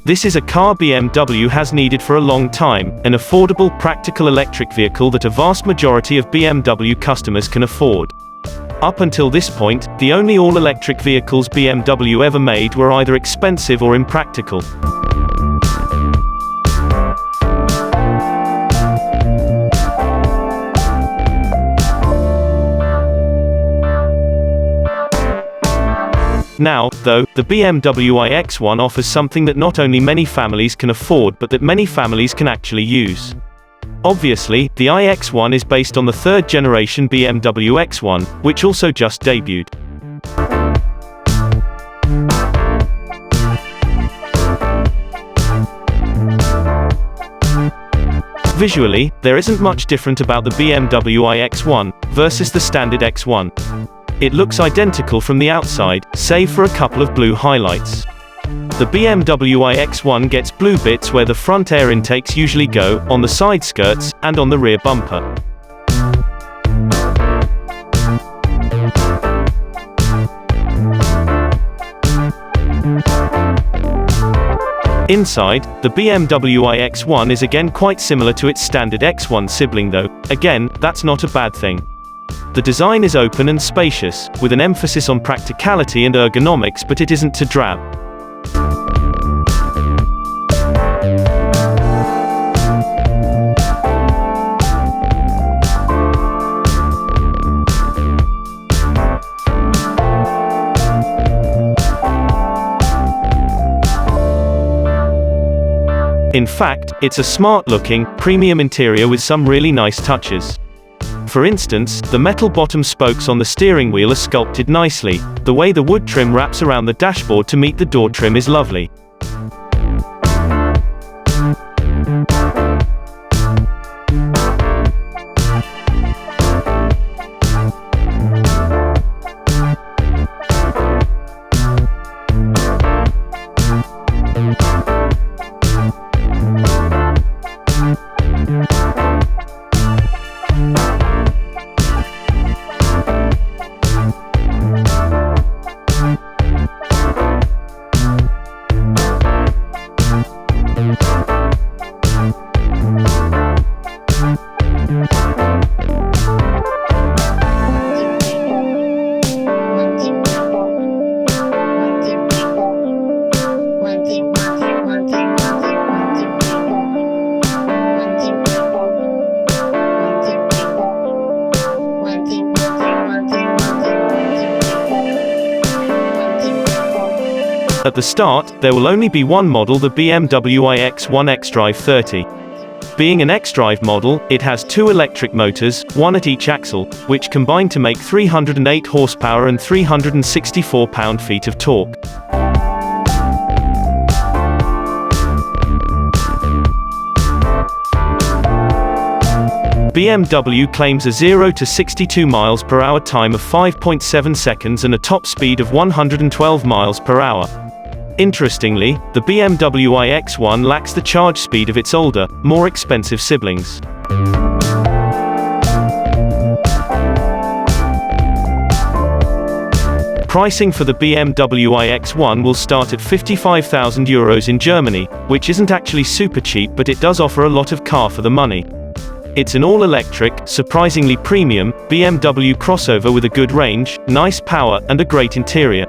This is a car BMW has needed for a long time, an affordable, practical electric vehicle that a vast majority of BMW customers can afford. Up until this point, the only all-electric vehicles BMW ever made were either expensive or impractical. Now, though, the BMW iX1 offers something that not only many families can afford but that many families can actually use. Obviously, the iX1 is based on the third-generation BMW X1, which also just debuted. Visually, there isn't much different about the BMW iX1 versus the standard X1. It looks identical from the outside, save for a couple of blue highlights. The BMW iX1 gets blue bits where the front air intakes usually go, on the side skirts, and on the rear bumper. Inside, the BMW iX1 is again quite similar to its standard X1 sibling though, again, that's not a bad thing. The design is open and spacious, with an emphasis on practicality and ergonomics, but it isn't too drab. In fact, it's a smart-looking, premium interior with some really nice touches. For instance, the metal bottom spokes on the steering wheel are sculpted nicely. The way the wood trim wraps around the dashboard to meet the door trim is lovely. At the start, there will only be one model, the BMW iX1 xDrive 30. Being an xDrive model, it has two electric motors, one at each axle, which combine to make 308 horsepower and 364 pound-feet of torque. BMW claims a 0 to 62 miles per hour time of 5.7 seconds and a top speed of 112 miles per hour. Interestingly, the BMW iX1 lacks the charge speed of its older, more expensive siblings. Pricing for the BMW iX1 will start at €55,000 in Germany, which isn't actually super cheap, but it does offer a lot of car for the money. It's an all-electric, surprisingly premium, BMW crossover with a good range, nice power, and a great interior.